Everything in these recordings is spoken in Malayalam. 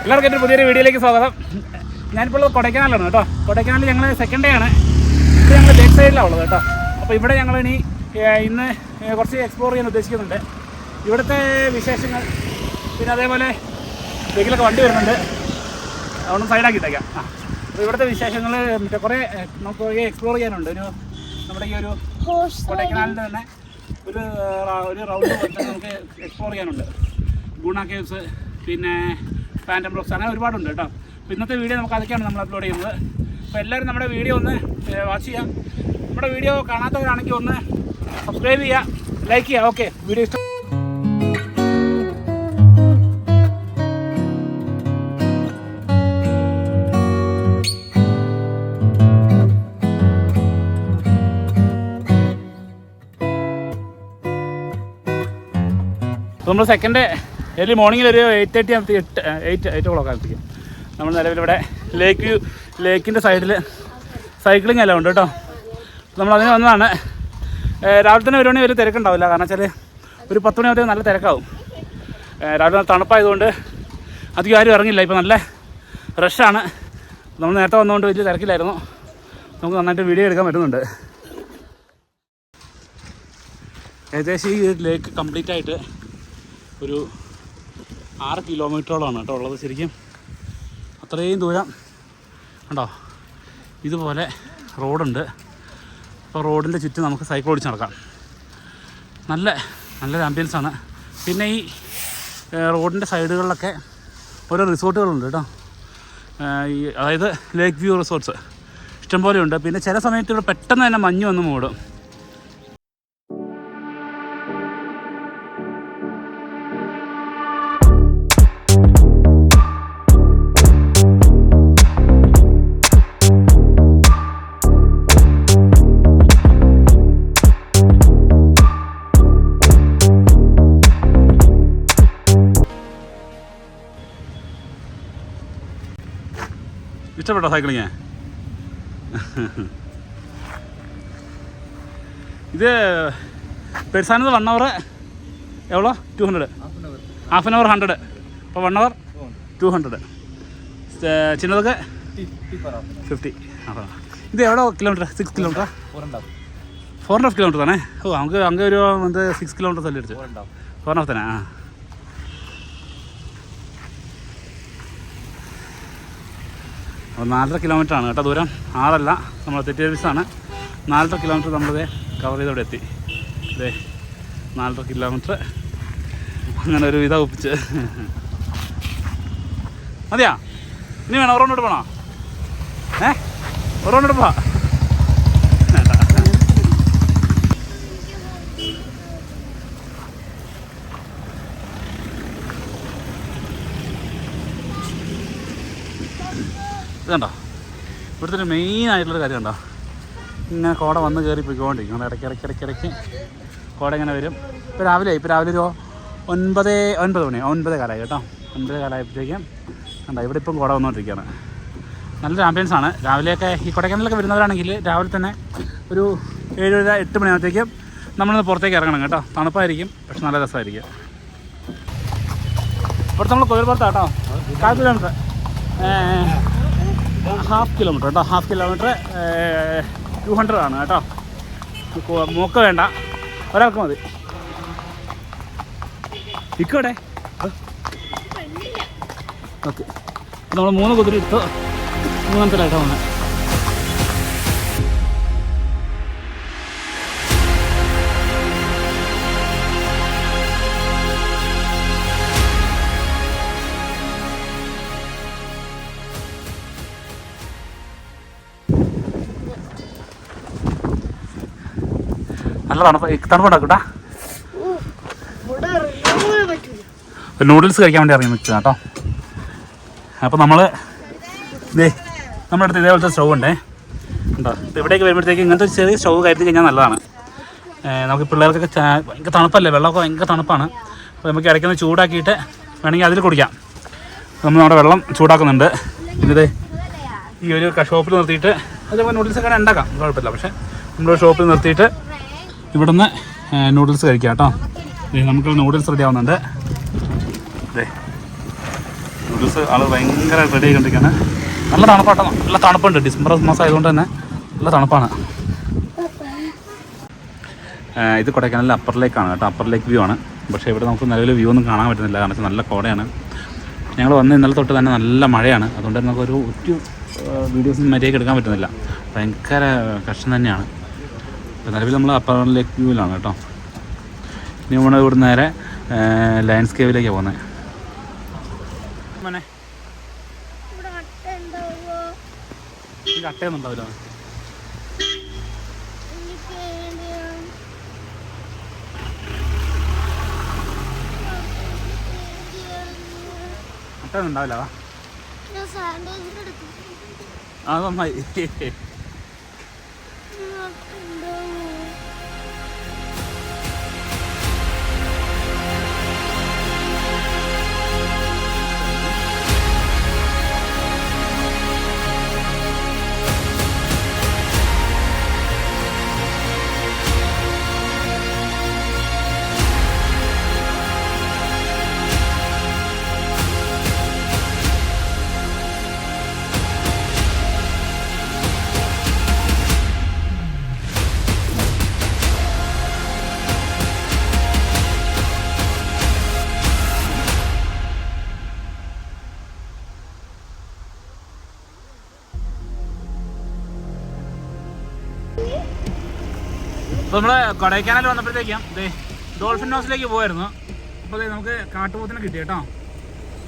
എല്ലാവർക്കും എൻ്റെ പുതിയൊരു വീഡിയോയിലേക്ക് സ്വാഗതം. ഞാനിപ്പോൾ കൊടൈക്കനാലാണ് കേട്ടോ. കൊടൈക്കനാലിൽ ഞങ്ങൾ സെക്കൻഡ് ഡേ ആണ്. ഇത് ഞങ്ങൾ ബാക്ക് സൈഡിലാണ് ഉള്ളത് കേട്ടോ. അപ്പോൾ ഇവിടെ ഞങ്ങളിനി ഇന്ന് കുറച്ച് എക്സ്പ്ലോർ ചെയ്യാൻ ഉദ്ദേശിക്കുന്നുണ്ട്. ഇവിടുത്തെ വിശേഷങ്ങൾ, പിന്നെ അതേപോലെ ബേക്കിലൊക്കെ വണ്ടി വരുന്നുണ്ട്, അതുകൊണ്ട് സൈഡാക്കിയിട്ടേക്കാം. അപ്പോൾ ഇവിടുത്തെ വിശേഷങ്ങൾ മറ്റേ കുറേ നമുക്ക് എക്സ്പ്ലോർ ചെയ്യാനുണ്ട്. നമ്മുടെ ഈ ഒരു കൊടൈക്കനാലിൻ്റെ തന്നെ ഒരു റൗണ്ട് നമുക്ക് എക്സ്പ്ലോർ ചെയ്യാനുണ്ട്. ഗുണ കേവ്സ്, പിന്നെ ഫാൻറ്റം റോക്സ്, അങ്ങനെ ഒരുപാടുണ്ട് കേട്ടോ. അപ്പോൾ ഇന്നത്തെ വീഡിയോ നമുക്ക് അതൊക്കെയാണ് നമ്മൾ അപ്ലോഡ് ചെയ്യുന്നത്. അപ്പോൾ എല്ലാവരും നമ്മുടെ വീഡിയോ ഒന്ന് വാച്ച് ചെയ്യാം. നമ്മുടെ വീഡിയോ കാണാത്തവരാണെങ്കിൽ ഒന്ന് സബ്സ്ക്രൈബ് ചെയ്യുക, ലൈക്ക് ചെയ്യുക. ഓക്കെ, വീഡിയോ ഇഷ്ടം. അപ്പോൾ നമ്മൾ സെക്കൻഡ് ഏർലി മോർണിംഗിൽ ഒരു 8:30 o'clock ആകുമ്പോഴത്തേക്കും നമ്മൾ നിലവിലിവിടെ ലേക്കിൻ്റെ സൈഡിൽ സൈക്ലിംഗ് എല്ലാം ഉണ്ട് കേട്ടോ. നമ്മളതിന് വന്നതാണ്. രാവിലെ തന്നെ വരുവാണെങ്കിൽ വലിയ തിരക്കുണ്ടാവില്ല, കാരണം വെച്ചാൽ ഒരു 10 മണിയാകുമ്പോൾ നല്ല തിരക്കാവും. രാവിലെ തണുപ്പായതുകൊണ്ട് അധികം ആരും ഇറങ്ങില്ല. ഇപ്പോൾ നല്ല റഷാണ്. നമ്മൾ നേരത്തെ വന്നുകൊണ്ട് വലിയ തിരക്കില്ലായിരുന്നു. നമുക്ക് നന്നായിട്ട് വീഡിയോ എടുക്കാൻ പറ്റുന്നുണ്ട്. ഏകദേശം ഈ ലേക്ക് കംപ്ലീറ്റ് ആയിട്ട് ഒരു 6 കിലോമീറ്ററോളമാണ് കേട്ടോ ഉള്ളത്. ശരിക്കും അത്രയും ദൂരം ഉണ്ടോ. ഇതുപോലെ റോഡുണ്ട്. അപ്പോൾ റോഡിൻ്റെ ചുറ്റും നമുക്ക് സൈക്കിൾ ഓടിച്ച് നടക്കാം. നല്ലൊരു ആംബിയൻസാണ്. പിന്നെ ഈ റോഡിൻ്റെ സൈഡുകളിലൊക്കെ ഓരോ റിസോർട്ടുകളുണ്ട് കേട്ടോ. അതായത് ലേക്ക് വ്യൂ റിസോർട്ട്സ് ഇഷ്ടംപോലെ ഉണ്ട്. പിന്നെ ചില സമയത്ത് ഇവിടെ പെട്ടെന്ന് തന്നെ മഞ്ഞ് വന്ന് മൂടും. ഇഷ്ടപ്പെട്ടോ സൈക്ലിങ്? ഇത് പെരുസാനത് 1 hour എവ്വളോ 200, ഹാഫ് ആൻ അവർ 100, അപ്പോൾ 1 hour 200. ചിന്നതൊക്കെ 50. ഇത് എവിടെ കിലോമീറ്റർ? 6 kilometer, 4.5 kilometer തന്നെ. ഓ, നമുക്ക് അങ്ങ് ഒരു 6 kilometers അല്ലേ അടിച്ചു? 4.5 തന്നെ. 4.5 kilometer ആണ് കേട്ടോ ദൂരം. 6 അല്ല, നമ്മൾ തെറ്റിദ്ധരിച്ചാണ്. 4.5 kilometer നമ്മളിത് കവർ ചെയ്തവിടെ എത്തി. അതെ, 4.5 kilometer അങ്ങനെ ഒരു വിധം ഒപ്പിച്ച്. മതിയാ? ഇനി വേണം? ഒരെണ്ണോട്ട് പോകണോ? ഒരെണ്ണോട്ട് പോവാ. ഇതുണ്ടോ, ഇവിടുത്തെ ഒരു മെയിനായിട്ടുള്ളൊരു കാര്യം ഉണ്ടോ, ഇങ്ങനെ കോട വന്ന് കയറി പോയിക്കൊണ്ടിരിക്കും. ഇടയ്ക്ക് കോട ഇങ്ങനെ വരും. ഇപ്പോൾ രാവിലെ ഒരു 9 കാലമായി കേട്ടോ. 9 കാലമായപ്പോഴത്തേക്കും കണ്ടോ, ഇവിടെ ഇപ്പം കോട വന്നുകൊണ്ടിരിക്കുകയാണ്. നല്ലൊരു ആംബിയൻസാണ്. രാവിലെയൊക്കെ ഈ കൊടൈക്കനാലിലൊക്കെ വരുന്നവരാണെങ്കിൽ രാവിലെ തന്നെ ഒരു 7-8 മണിയാകുമ്പോഴത്തേക്കും നമ്മളിന്ന് പുറത്തേക്ക് ഇറങ്ങണം കേട്ടോ. തണുപ്പായിരിക്കും, പക്ഷെ നല്ല രസമായിരിക്കും. ഇവിടുത്തെ നമ്മൾ കോയിൽപ്പുറത്താണ് കേട്ടോ. 1/4 kilometer, ഹാഫ് കിലോമീറ്റർ കേട്ടോ. ഹാഫ് കിലോമീറ്റർ 200 ആണ് കേട്ടോ. മോക്ക് വേണ്ട, ഒരാൾക്ക് മതി. ഇക്കോടെ ഓക്കെ. നമ്മൾ 3 കുതിര എടുത്തു. 3-ാമത്തിലായിട്ടാണ് വന്നത്. നല്ല തണുപ്പുണ്ടാക്കൂട്ടാ. നൂഡിൽസ് കഴിക്കാൻ വേണ്ടി ഇറങ്ങി നിൽക്കുക കേട്ടോ. അപ്പോൾ നമ്മുടെ അടുത്ത് ഇതേപോലത്തെ സ്റ്റൗ ഉണ്ടേ ഉണ്ടോ. ഇപ്പോൾ ഇവിടേക്ക് വരുമ്പോഴത്തേക്ക് ഇങ്ങനത്തെ ചെറിയ സ്റ്റൗ കരുതി കഴിഞ്ഞാൽ നല്ലതാണ്. നമുക്ക് പിള്ളേർക്കൊക്കെ ഭയങ്കര തണുപ്പല്ലേ, വെള്ളമൊക്കെ ഭയങ്കര തണുപ്പാണ്. അപ്പോൾ നമുക്ക് ഇടയ്ക്കൊന്ന് ചൂടാക്കിയിട്ട് വേണമെങ്കിൽ അതിൽ കുടിക്കാം. നമ്മൾ നമ്മുടെ വെള്ളം ചൂടാക്കുന്നുണ്ട്. ഇത് ഈ ഒരു ഷോപ്പിൽ നിർത്തിയിട്ട് അതേപോലെ നൂഡിൽസൊക്കെ ഉണ്ടാക്കാം, കുഴപ്പമില്ല. പക്ഷേ നമ്മൾ ഷോപ്പിൽ നിർത്തിയിട്ട് ഇവിടുന്ന് നൂഡിൽസ് കഴിക്കാം കേട്ടോ. നമുക്ക് നൂഡിൽസ് റെഡി ആവുന്നുണ്ട്. അതെ, നൂഡിൽസ് ആൾ ഭയങ്കര റെഡി ആയിക്കൊണ്ടിരിക്കുകയാണ്. നല്ല തണുപ്പാട്ടോ, നല്ല തണുപ്പുണ്ട്. ഡിസംബർ മാസം ആയതുകൊണ്ട് തന്നെ നല്ല തണുപ്പാണ്. ഇത് കൊടൈക്കനാലിലെ അപ്പർ ലേക്കാണ് കേട്ടോ, അപ്പർ ലേക്ക് വ്യൂ ആണ്. പക്ഷേ ഇവിടെ നമുക്ക് നിലവിൽ വ്യൂ ഒന്നും കാണാൻ പറ്റുന്നില്ല, കാരണം നല്ല കോടയാണ്. ഞങ്ങൾ വന്ന് ഇന്നലെ തൊട്ട് തന്നെ നല്ല മഴയാണ്, അതുകൊണ്ട് തന്നെ നമുക്കൊരു ഒറ്റ വീഡിയോസും മര്യാദയ്ക്ക് എടുക്കാൻ പറ്റുന്നില്ല. ഭയങ്കര കഷ്ടം തന്നെയാണ്. അപ്പോൾ നിലവിൽ നമ്മൾ അപ്പർ ലേക്ക് വ്യൂവിലാണ് കേട്ടോ. ഇനി നമ്മൾ ഇവിടെ നേരെ ലാൻഡ്സ്കേപ്പിലേക്കാണ് പോകുന്നത്. അട്ടയൊന്നും ഉണ്ടാവില്ല. അട്ടയൊന്നും ഉണ്ടാവില്ല. അത് നന്നായി. അപ്പോൾ നമ്മൾ കൊടൈക്കനാൽ വന്നപ്പോഴത്തേക്കും ഡോൾഫിൻ ഹൗസിലേക്ക് പോയായിരുന്നു. അപ്പോൾ നമുക്ക് കാട്ടുപോത്തിനെ കിട്ടി കേട്ടോ.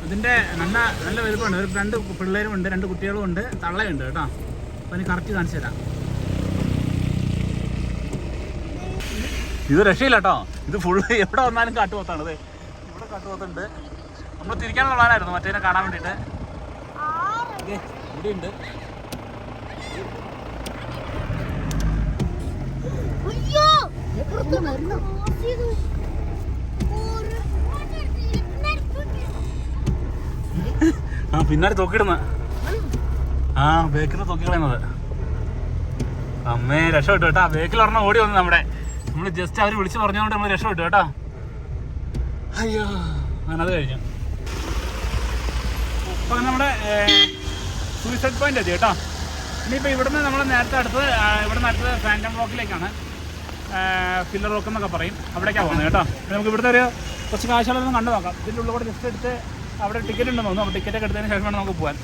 അതിൻ്റെ നല്ല നല്ല വലുപ്പമുണ്ട്. ഒരു 2 പിള്ളേരും ഉണ്ട്, 2 കുട്ടികളും ഉണ്ട്, തള്ളയുണ്ട് കേട്ടോ. അപ്പോൾ അതിന് കറക്റ്റ് കാണിച്ചു തരാം. ഇത് രക്ഷയില്ല കേട്ടോ, ഇത് ഫുള്ള് എവിടെ വന്നാലും കാട്ടുപോത്താണ്. ഇത് ഇവിടെ കാട്ടുപോത്തുണ്ട്. നമ്മൾ തിരിക്കാനുള്ള പ്ലാനായിരുന്നു മറ്റേനെ കാണാൻ വേണ്ടിയിട്ട്. ഇവിടെ ഉണ്ട്. ആ പിന്നാടി തൂക്കിടുന്ന, ആ ബേക്കിൽ തൂക്കിക്കളയുന്നത്. അമ്മേ രക്ഷപ്പെട്ടു കേട്ടോ. ബേക്കിൽ ഒരെണ്ണം ഓടി വന്നു. നമ്മൾ ജസ്റ്റ് അവർ വിളിച്ച് പറഞ്ഞുകൊണ്ട് നമ്മൾ രക്ഷപ്പെട്ടു കേട്ടോ. അയ്യോ ഞാനത് കഴിഞ്ഞു. അപ്പം നമ്മുടെ സൂയിസൈഡ് പോയിന്റ് എത്തി കേട്ടോ. ഇനിയിപ്പോൾ ഇവിടുന്ന് നമ്മൾ നേരത്തെ അടുത്തത് ഫാൻറ്റം റോക്കിലേക്കാണ്. ഫില്ലർ റോക്ക് എന്നൊക്കെ പറയും, അവിടേക്കാണ് പോകുന്നത് കേട്ടോ. നമുക്ക് ഇവിടുത്തെ ഒരു കുറച്ച് കാഴ്ചകളൊന്നും കണ്ടു നോക്കാം. ഇതിൻ്റെ ഉള്ളിൽ കൂടെ ജസ്റ്റ് എടുത്ത് അവിടെ ടിക്കറ്റ് ഉണ്ടെന്ന് തോന്നുന്നു. അപ്പോൾ ടിക്കറ്റൊക്കെ എടുത്തതിന് ശേഷം വേണം നമുക്ക് പോകാൻ.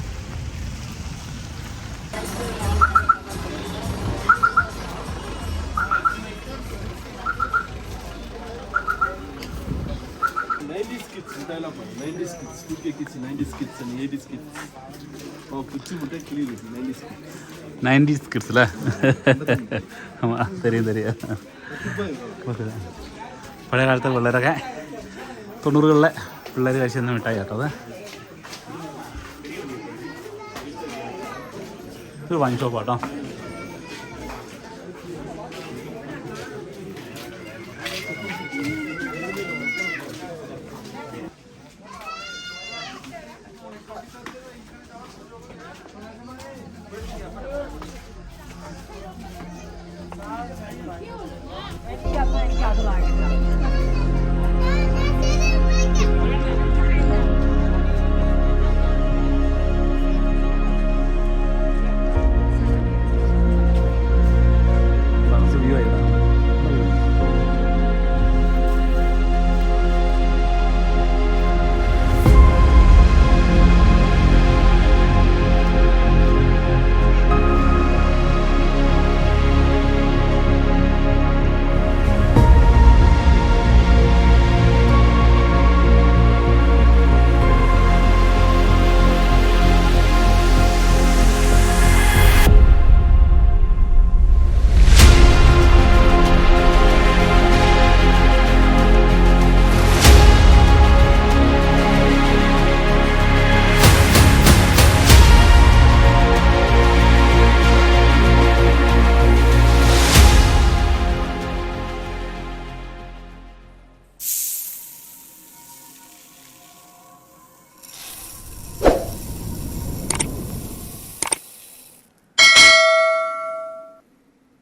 നയൻറ്റീസ് കിഡ്സ് അല്ലേ? തരിക പഴയ കാലത്തെ പിള്ളേരൊക്കെ 90കളിലെ പിള്ളേർ കഴിച്ചെന്ന് മിഠായി കേട്ടോ. അത് ഒരു വൈൻ ഷോപ്പ് കേട്ടോ.